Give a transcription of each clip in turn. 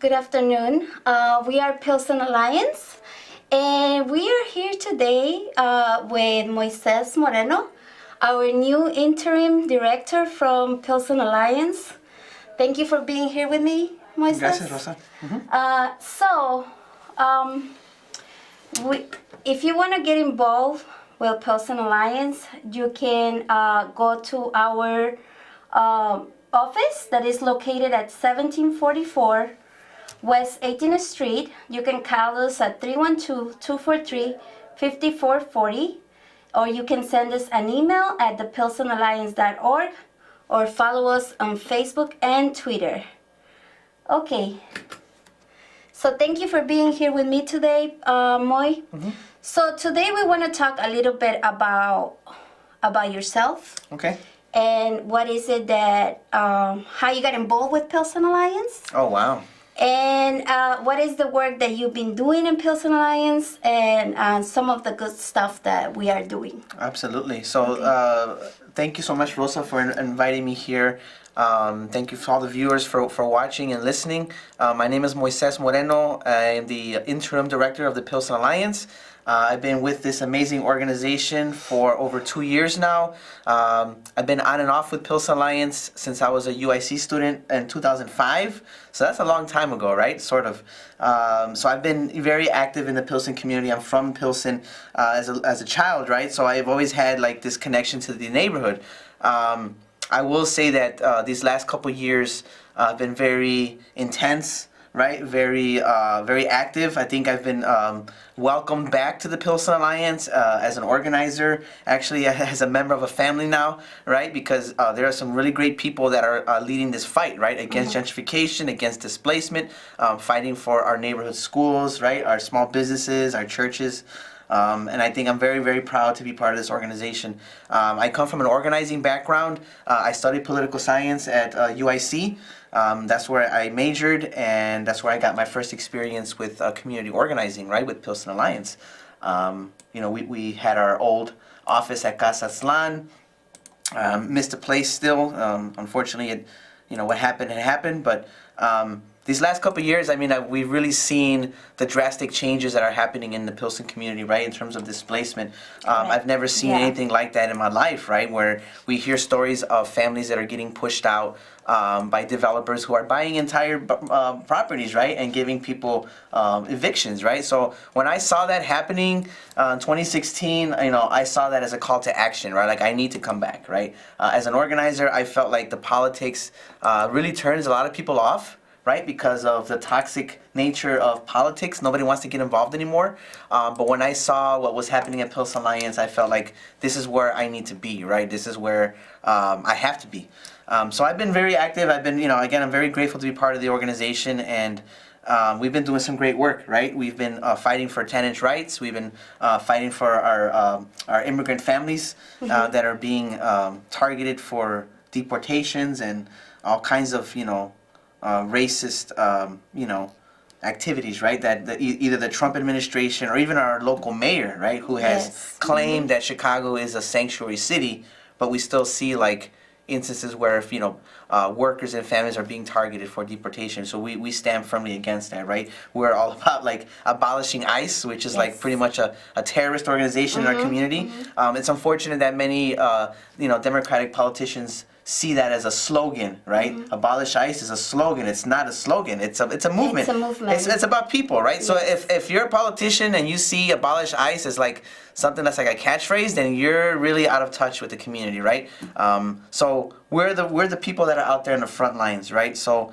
Good afternoon. We are Pilsen Alliance, and we are here today with Moises Moreno, our new interim director from Pilsen Alliance. Thank you for being here with me, Moises. Gracias, Rosa. If you want to get involved with Pilsen Alliance, you can go to our office that is located at 1744 West 18th Street. You can call us at 312-243-5440, or you can send us an email at thepilsenalliance.org, or follow us on Facebook and Twitter. Okay. So thank you for being here with me today, Moy. So today we want to talk a little bit about yourself. Okay. And what is it that, how you got involved with Pilsen Alliance? Oh, wow. And what is the work that you've been doing in Pilsen Alliance, and some of the good stuff that we are doing? Absolutely. So thank you so much, Rosa, for inviting me here. Thank you for all the viewers for watching and listening. My name is Moises Moreno. I am the interim director of the Pilsen Alliance. I've been with this amazing organization for over 2 years now. I've been on and off with Pilsen Alliance since I was a UIC student in 2005. So that's a long time ago, right? Sort of. So I've been very active in the Pilsen community. I'm from Pilsen as a child, right? So I've always had like this connection to the neighborhood. I will say that these last couple years have been very intense, right? Very active. I think I've been welcomed back to the Pilsen Alliance as an organizer, actually as a member of a family now, right? Because there are some really great people that are leading this fight, right? Against gentrification, against displacement, fighting for our neighborhood schools, right? Our small businesses, our churches. And I think I'm very, very proud to be part of this organization. I come from an organizing background. I studied political science at UIC. That's where I majored, and that's where I got my first experience with community organizing, right, with Pilsen Alliance. You know, we had our old office at Casa Slan. Missed the place still. Unfortunately, what happened had happened, but these last couple of years, I mean, we've really seen the drastic changes that are happening in the Pilsen community, right, in terms of displacement. I've never seen anything like that in my life, right, where we hear stories of families that are getting pushed out by developers who are buying entire properties, right, and giving people evictions, right? So when I saw that happening in 2016, I saw that as a call to action, right? Like, I need to come back, right? As an organizer, I felt like the politics really turns a lot of people off, right? Because of the toxic nature of politics. Nobody wants to get involved anymore. But when I saw what was happening at Pilsen Alliance, I felt like this is where I need to be, right? This is where I have to be. So I've been very active. I've been, again, I'm very grateful to be part of the organization, and we've been doing some great work, right? We've been fighting for tenants' rights. We've been fighting for our immigrant families that are being targeted for deportations and all kinds of, racist, activities, right? That either the Trump administration or even our local mayor, right, who has claimed that Chicago is a sanctuary city, but we still see like instances where if workers and families are being targeted for deportation. So we stand firmly against that, right? We're all about like abolishing ICE, which is like pretty much a terrorist organization in our community. It's unfortunate that many Democratic politicians see that as a slogan, right? Abolish ICE is a slogan. It's not a slogan. It's a movement. It's a movement. It's about people, right? So if you're a politician and you see abolish ICE as like something that's like a catchphrase, then you're really out of touch with the community, right? So we're the people that are out there in the front lines, right? So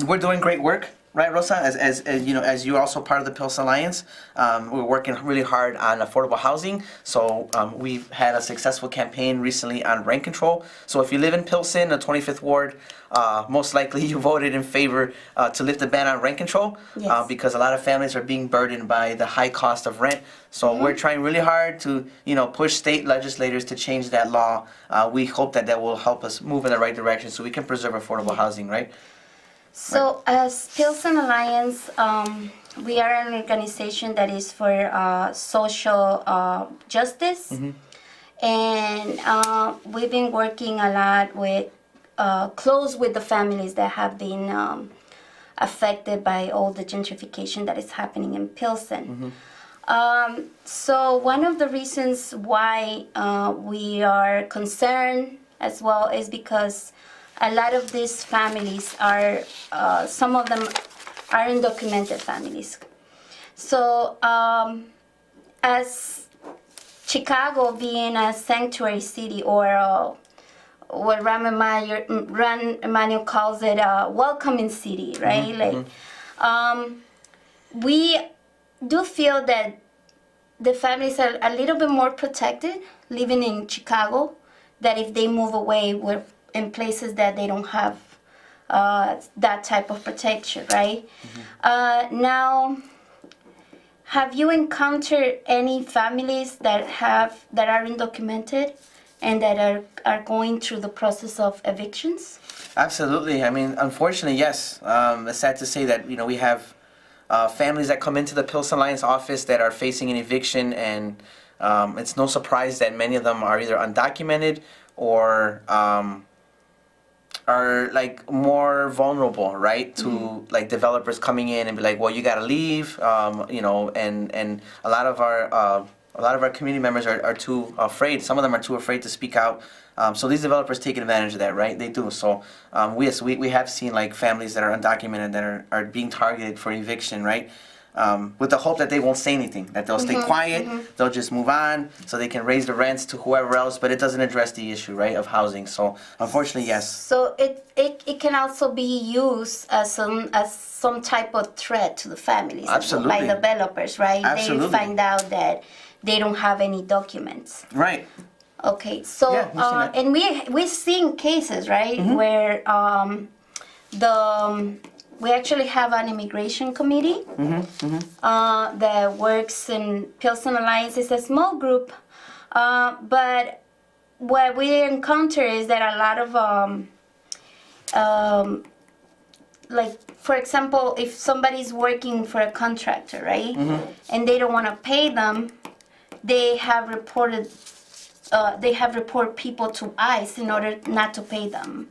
we're doing great work. Right, Rosa? As you're also part of the Pilsen Alliance, we're working really hard on affordable housing. So we've had a successful campaign recently on rent control. So if you live in Pilsen, the 25th Ward, most likely you voted in favor to lift the ban on rent control because a lot of families are being burdened by the high cost of rent. So we're trying really hard to push state legislators to change that law. We hope that will help us move in the right direction so we can preserve affordable housing, right? So as Pilsen Alliance, we are an organization that is for social justice. And we've been working a lot with, close with the families that have been affected by all the gentrification that is happening in Pilsen. So one of the reasons why we are concerned as well is because a lot of these families are, some of them are undocumented families. So as Chicago being a sanctuary city, or what Ram Emanuel calls it, a welcoming city, right? We do feel that the families are a little bit more protected living in Chicago than if they move away in places that they don't have that type of protection, right? Now, have you encountered any families that are undocumented and that are going through the process of evictions? Absolutely. I mean, unfortunately, yes. It's sad to say that we have families that come into the Pilsen Alliance office that are facing an eviction, and it's no surprise that many of them are either undocumented or are like more vulnerable, right, to like developers coming in and be like, well, you got to leave, and a lot of our community members are too afraid. Some of them are too afraid to speak out. So these developers take advantage of that, right? They do. So we have seen like families that are undocumented that are being targeted for eviction, right? With the hope that they won't say anything, that they'll stay quiet, they'll just move on, so they can raise the rents to whoever else, but it doesn't address the issue, right, of housing. So unfortunately, yes. So it can also be used as some type of threat to the families. Absolutely. By developers, right? Absolutely. They find out that they don't have any documents. Right. Okay, so Yeah, we've seen that. and we've seen cases, right, where we actually have an immigration committee that works in Pilsen Alliance. It's a small group, but what we encounter is that a lot of like, for example, if somebody's working for a contractor, right, and they don't want to pay them, they have reported people to ICE in order not to pay them.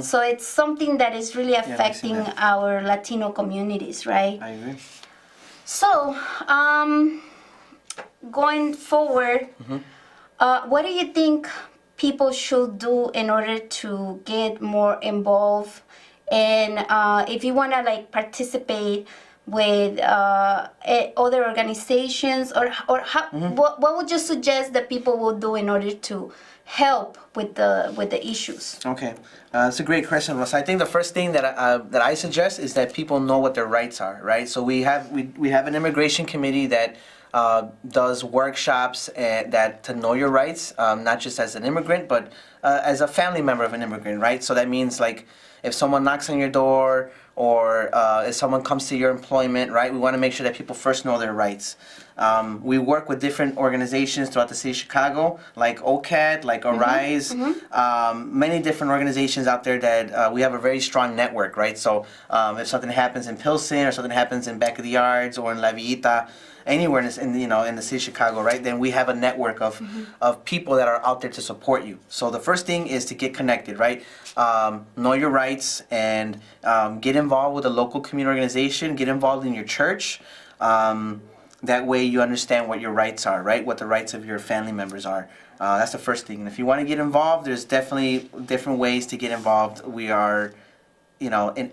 So it's something that is really affecting our Latino communities, right? I agree. So, going forward, what do you think people should do in order to get more involved? And if you want to like participate with other organizations, or how, what would you suggest that people will do in order to help with the issues? Okay, that's a great question, Rosa. I think the first thing that I suggest is that people know what their rights are, right? So we have an immigration committee that does workshops that to know your rights, not just as an immigrant, but as a family member of an immigrant, right? So that means like if someone knocks on your door, or if someone comes to your employment, right? We want to make sure that people first know their rights. We work with different organizations throughout the city of Chicago, like OCAD, like Arise, many different organizations out there that we have a very strong network, right? So if something happens in Pilsen, or something happens in Back of the Yards, or in La Villita, anywhere in the city of Chicago, right? Then we have a network of people that are out there to support you. So the first thing is to get connected, right? Know your rights, and get involved with a local community organization. Get involved in your church. That way you understand what your rights are, right? What the rights of your family members are. That's the first thing. And if you want to get involved, there's definitely different ways to get involved. We are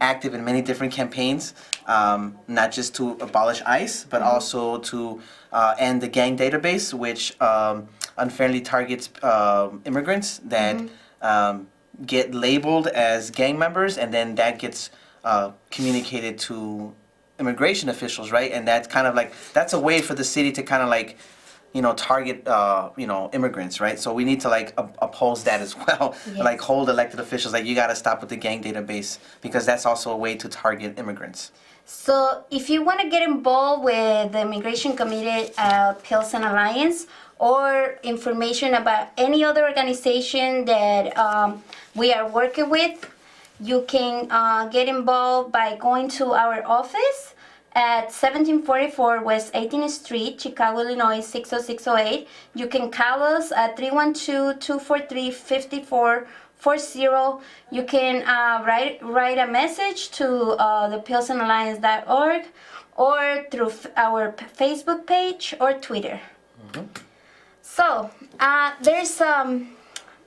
active in many different campaigns, not just to abolish ICE, but also to end the gang database, which unfairly targets immigrants that get labeled as gang members, and then that gets communicated to immigration officials, right? And that's kind of like, that's a way for the city to kind of like, target, immigrants, right? So we need to like oppose that as well. Yes. Like hold elected officials, like you got to stop with the gang database, because that's also a way to target immigrants. So if you want to get involved with the Immigration Committee Pilsen Alliance, or information about any other organization that we are working with, you can get involved by going to our office at 1744 West 18th Street, Chicago, Illinois 60608. You can call us at 312-243-5444, 40. You can write a message to the pilsenalliance.org or through our Facebook page or Twitter. So there's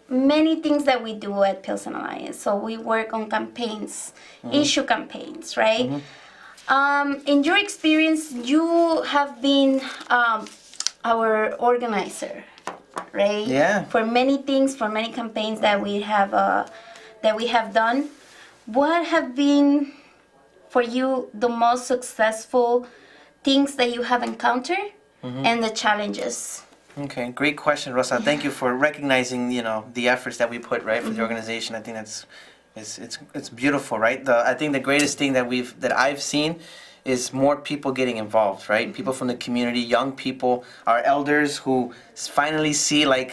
many things that we do at Pilsen Alliance. So we work on campaigns, issue campaigns, right? In your experience, you have been our organizer, right? Yeah. For many things, for many campaigns that we have done. What have been for you the most successful things that you have encountered and the challenges? Okay, great question, Rosa. Thank you for recognizing, the efforts that we put, right, for the organization. I think it's beautiful, right? I think the greatest thing that I've seen is more people getting involved, right? People from the community, young people, our elders who finally see a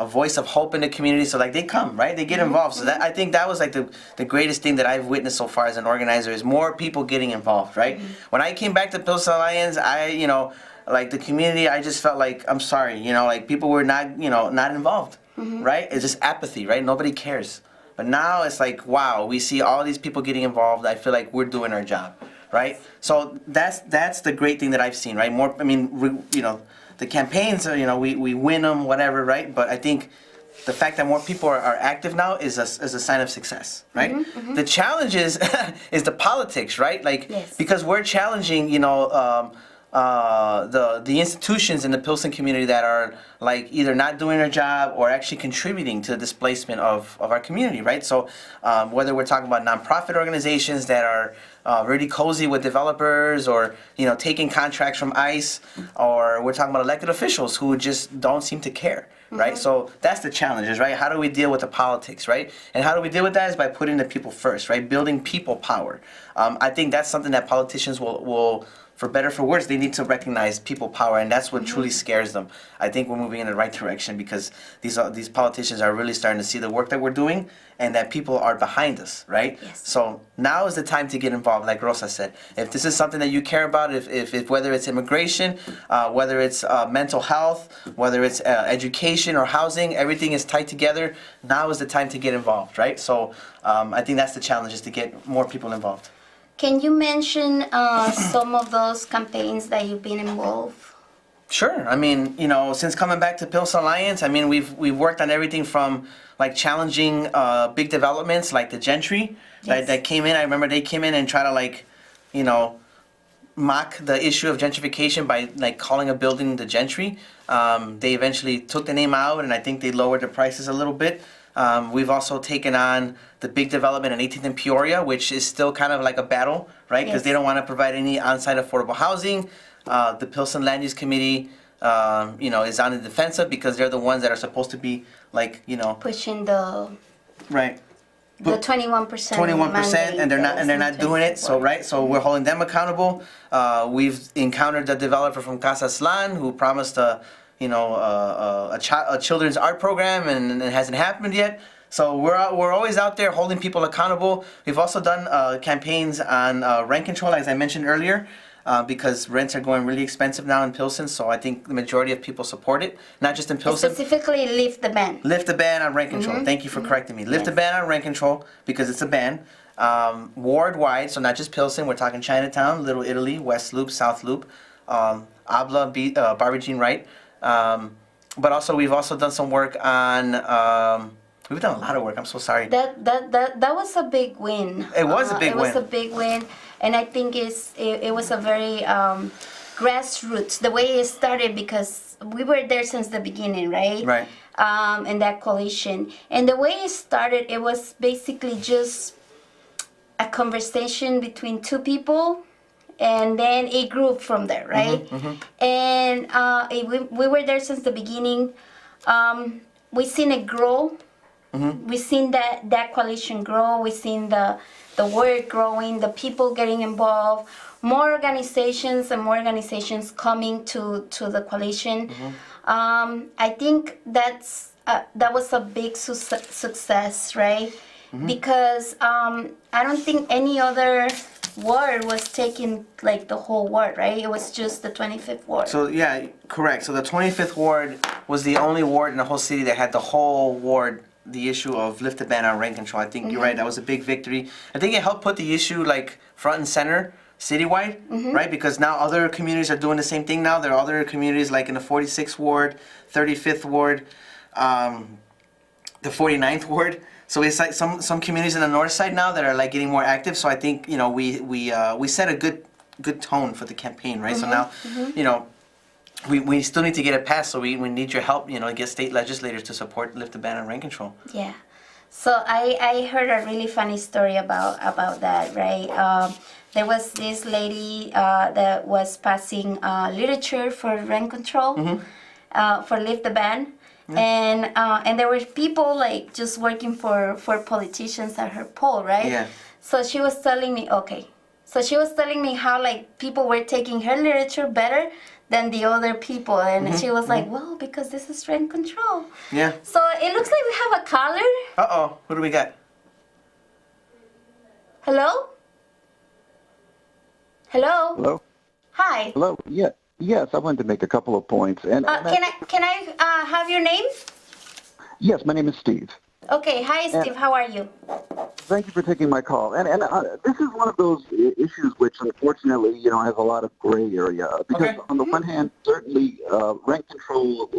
voice of hope in the community. So they come, right? They get involved. So I think that was the greatest thing that I've witnessed so far as an organizer is more people getting involved, right? When I came back to Pilsen Alliance, the community, I just felt like, I'm sorry, people were not involved, right? It's just apathy, right? Nobody cares. But now it's like, wow, we see all these people getting involved. I feel like we're doing our job, right? So that's the great thing that I've seen, right? The campaigns, we win them, whatever, right? But I think the fact that more people are active now is a sign of success, right? The challenge is the politics, right? Because we're challenging, the institutions in the Pilsen community that are either not doing their job or actually contributing to the displacement of our community, right? So whether we're talking about nonprofit organizations that are really cozy with developers or taking contracts from ICE, or we're talking about elected officials who just don't seem to care, right? So that's the challenges, right? How do we deal with the politics, right? And how do we deal with that is by putting the people first, right? Building people power. I think that's something that politicians will for better or for worse, they need to recognize people power, and that's what truly scares them. I think we're moving in the right direction because these politicians are really starting to see the work that we're doing and that people are behind us, right? Yes. So now is the time to get involved, like Rosa said. If this is something that you care about, if whether it's immigration, whether it's mental health, whether it's education or housing, everything is tied together. Now is the time to get involved, right? So I think that's the challenge, is to get more people involved. Can you mention some of those campaigns that you've been involved? Sure. I mean, since coming back to Pilsen Alliance, I mean, we've worked on everything from challenging big developments like the Gentry that came in. I remember they came in and try to mock the issue of gentrification by calling a building the Gentry. They eventually took the name out, and I think they lowered the prices a little bit. We've also taken on the big development in 18th and Peoria, which is still kind of like a battle, right? Because they don't want to provide any on-site affordable housing. The Pilsen Land Use Committee, is on the defensive because they're the ones that are supposed to be pushing the right. The 21%. 21%, and they're not doing it. So right, so we're holding them accountable. We've encountered the developer from Casa Slan who promised a children's art program, and it hasn't happened yet. So we're always out there holding people accountable. We've also done campaigns on rent control, as I mentioned earlier, because rents are going really expensive now in Pilsen. So I think the majority of people support it, not just in Pilsen. Specifically, lift the ban. Lift the ban on rent control. Thank you for correcting me. Lift the ban on rent control because it's a ban. Ward-wide, so not just Pilsen. We're talking Chinatown, Little Italy, West Loop, South Loop, Abla, Barbara Wright. But also, we've also done some work on. We've done a lot of work. I'm so sorry. That was a big win. It was a big win. It was a big win, and I think it was a very grassroots the way it started, because we were there since the beginning, right? Right. In that coalition, and the way it started, it was basically just a conversation between two people. And then it grew from there, right? And we were there since the beginning. We've seen it grow. We've seen that coalition grow. We've seen the work growing, the people getting involved, more organizations coming to the coalition. I think that was a big success, right? Because I don't think any other ward was taking the whole ward, right? It was just the 25th ward. So yeah, correct. So the 25th ward was the only ward in the whole city that had the whole ward the issue of lift the ban on rent control. I think you're right. That was a big victory. I think it helped put the issue like front and center citywide, right? Because now other communities are doing the same thing now. There are other communities like in the 46th Ward, 35th Ward, the 49th Ward. So it's like some communities in the north side now that are like getting more active. So I think, you know, we set a good tone for the campaign, right? So now, you know, we still need to get it passed. So we need your help, you know, get state legislators to support lift the ban on rent control. Yeah. So I heard a really funny story about that, right? There was this lady that was passing literature for rent control, for lift the ban. And there were people like just working for politicians at her poll, right? Yeah. So she was telling me, how like people were taking her literature better than the other people, and she was like, well, because this is rent control. Yeah. So it looks like we have a caller. Uh-oh, who do we got? Hello? Hello? Hello? Hi. Hello? Yeah. Yes, I wanted to make a couple of points. And Can I have your name? Yes, my name is Steve. Okay. Hi, Steve. How are you? Thank you for taking my call. And this is one of those issues which, unfortunately, you know, has a lot of gray area. Because on the one hand, certainly rent control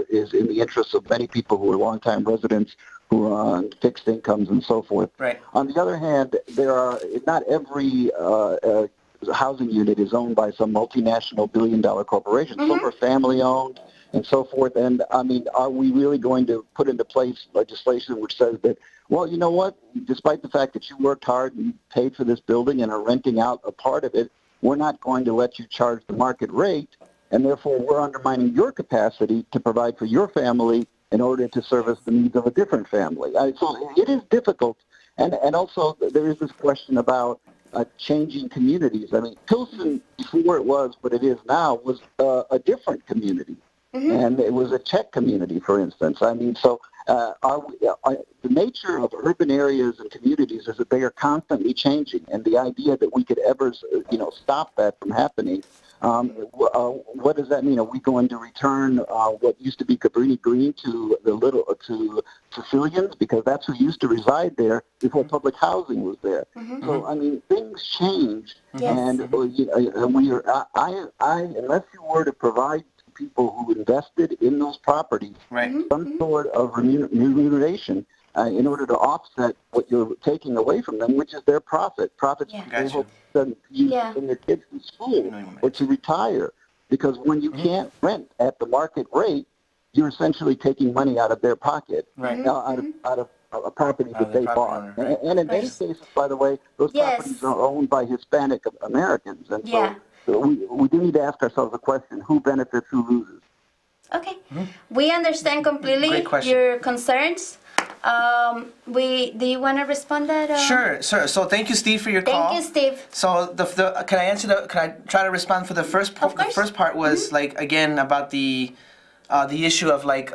is in the interests of many people who are longtime residents who are on fixed incomes and so forth. Right. On the other hand, not every housing unit is owned by some multinational billion-dollar corporation. Some are family-owned and so forth. And, I mean, are we really going to put into place legislation which says that, well, you know what, despite the fact that you worked hard and paid for this building and are renting out a part of it, we're not going to let you charge the market rate, and therefore we're undermining your capacity to provide for your family in order to service the needs of a different family. So it is difficult. And also there is this question about changing communities. I mean, Pilsen, before it was what it is now, was a different community. And it was a Czech community, for instance. I mean, so the nature of urban areas and communities is that they are constantly changing. And the idea that we could ever, you know, stop that from happening, what does that mean? Are we going to return what used to be Cabrini Green to Sicilians? Because that's who used to reside there before public housing was there. So, I mean, things change. And unless you were to provide people who invested in those properties some sort of remuneration in order to offset what you're taking away from them, which is their profits they hope to use in their kids in school or to retire. Because when you can't rent at the market rate, you're essentially taking money out of their pocket, out of a property that they bought. And in many cases, by the way, those properties are owned by Hispanic Americans. And so we do need to ask ourselves the question, who benefits, who loses? Okay. We understand completely your concerns. Do you want to respond to that? Sure. So thank you, Steve, for your call. Thank you, Steve. So can I try to respond for the first part? The first part was like, again, about the issue of like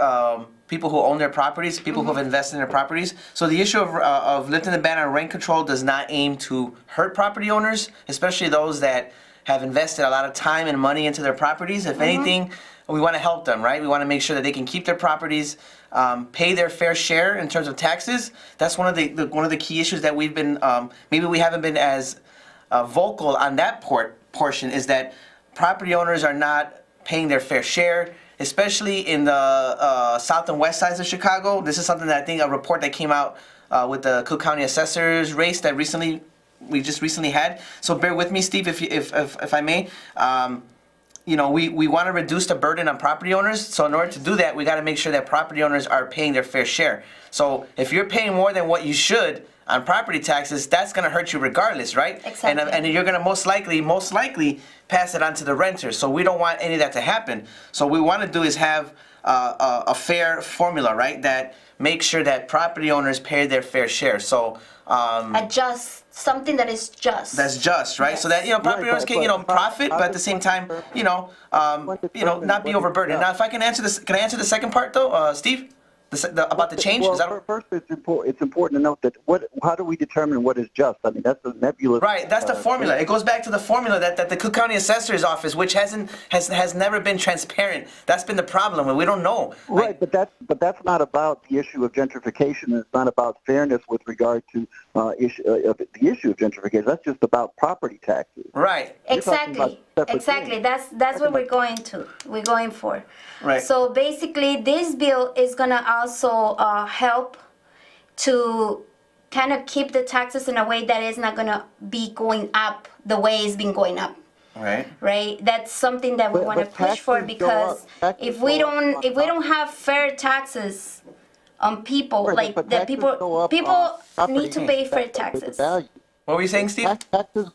people who own their properties, people who have invested in their properties. So the issue of lifting the ban on rent control does not aim to hurt property owners, especially those that have invested a lot of time and money into their properties. If anything, we want to help them, right? We want to make sure that they can keep their properties, pay their fair share in terms of taxes. That's one of the key issues that we've been, maybe we haven't been as vocal on that portion, is that property owners are not paying their fair share, especially in the south and west sides of Chicago. This is something that I think a report that came out with the Cook County Assessor's race that we just recently had. So bear with me, Steve, if I may. You know, we want to reduce the burden on property owners. So in order to do that, we got to make sure that property owners are paying their fair share. So if you're paying more than what you should on property taxes, that's going to hurt you regardless, right? Exactly. And you're going to most likely pass it on to the renters. So we don't want any of that to happen. So what we want to do is have a fair formula, right? That makes sure that property owners pay their fair share. So something that is just. That's just, right? Yes. So that, you know, property owners can, profit, but at the same time, not be overburdened. Now, if I can answer this, can I answer the second part though, Steve? about the change? Well, Is that first, it's important to note that how do we determine what is just? I mean, that's a nebulous. right? That's the formula. It goes back to the formula that the Cook County Assessor's Office, which has never been transparent. That's been the problem, and we don't know. Right, but that's not about the issue of gentrification. It's not about fairness with regard to the issue of gentrification. That's just about property taxes. Right. Exactly. Exactly. That's what we're going for. Right. So basically, this bill is gonna also help to kind of keep the taxes in a way that is not gonna be going up the way it's been going up. Right. Right. That's something that we want to push for, because if we don't have fair taxes on people, Right, like but people need to pay fair taxes. What were you saying, Steve? Taxes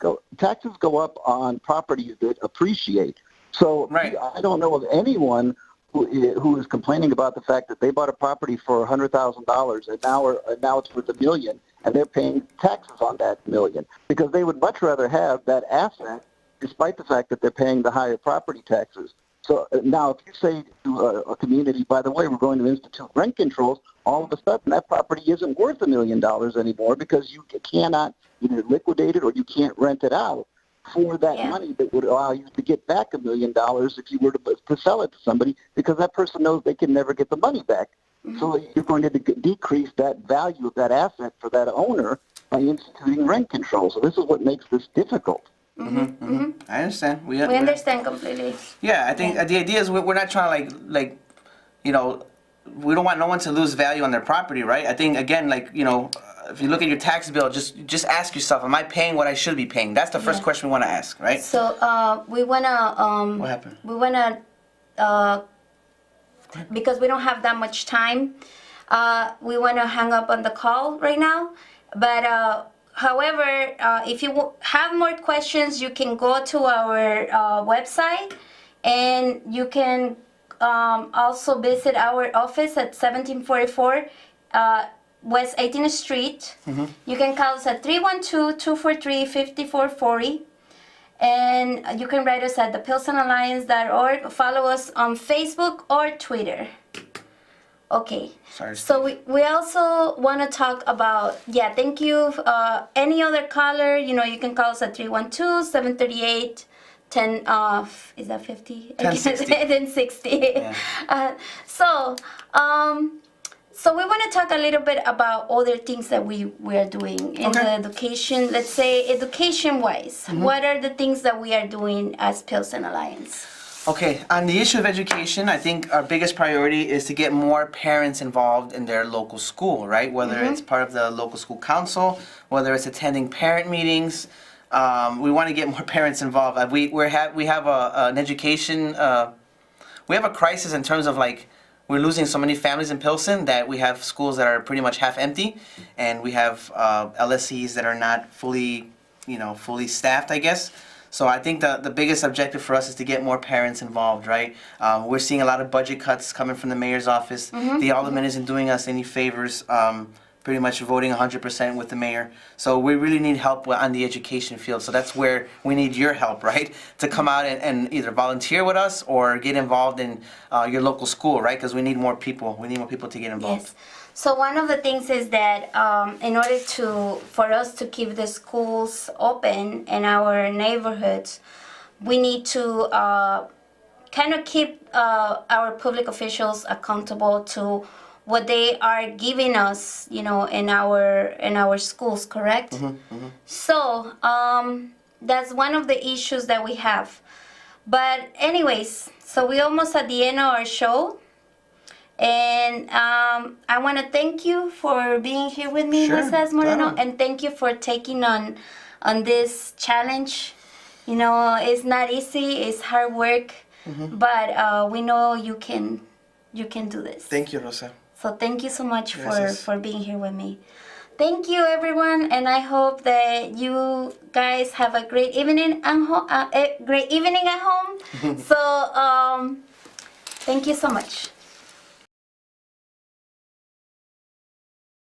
go up on properties that appreciate. So Right. I don't know of anyone who is complaining about the fact that they bought a property for $100,000 and now it's worth $1 million, and they're paying taxes on that $1 million, because they would much rather have that asset, despite the fact that they're paying the higher property taxes. So now, if you say to a community, by the way, we're going to institute rent controls, all of a sudden that property isn't worth $1 million anymore, because you cannot either liquidate it or you can't rent it out for that money that would allow you to get back $1 million if you were to sell it to somebody, because that person knows they can never get the money back. Mm-hmm. So you're going to decrease that value of that asset for that owner by instituting rent control. So this is what makes this difficult. Mm-hmm, mm-hmm. I understand. We understand completely. Yeah, I think the idea is we're not trying to like, you know, we don't want no one to lose value on their property, right? I think again, like, you know, if you look at your tax bill, just ask yourself, am I paying what I should be paying? That's the first question we want to ask, right? So we wanna what happened? We wanna because we don't have that much time. We wanna hang up on the call right now, but. However, if you have more questions, you can go to our website, and you can also visit our office at 1744 West 18th Street. Mm-hmm. You can call us at 312-243-5440. And you can write us at thepilsenalliance.org. Follow us on Facebook or Twitter. Okay, sorry, so we also want to talk about, thank you. Any other caller, you know, you can call us at 312-738-10, is that 50? 1060. 1060. Yeah. So we want to talk a little bit about other things that we are doing in the education, let's say education-wise. Mm-hmm. What are the things that we are doing as Pilsen Alliance? Okay, on the issue of education, I think our biggest priority is to get more parents involved in their local school, right? Whether it's part of the local school council, whether it's attending parent meetings. We want to get more parents involved. We have an education, we have a crisis in terms of like, we're losing so many families in Pilsen that we have schools that are pretty much half empty, and we have LSCs that are not fully staffed, I guess. So I think the biggest objective for us is to get more parents involved, right? We're seeing a lot of budget cuts coming from the mayor's office. Mm-hmm. The alderman isn't doing us any favors, pretty much voting 100% with the mayor. So we really need help on the education field. So that's where we need your help, right? To come out and either volunteer with us or get involved in your local school, right? Because we need more people. We need more people to get involved. Yes. So one of the things is that in order for us to keep the schools open in our neighborhoods, we need to kind of keep our public officials accountable to what they are giving us, you know, in our schools, correct? Mm-hmm, mm-hmm. So that's one of the issues that we have. But anyways, so we're almost at the end of our show. And I want to thank you for being here with me, Mrs. Moreno, and thank you for taking on this challenge. You know, it's not easy; it's hard work, but we know you can do this. Thank you, Rosa. So thank you so much for being here with me. Thank you, everyone, and I hope that you guys have a great evening at home. So thank you so much.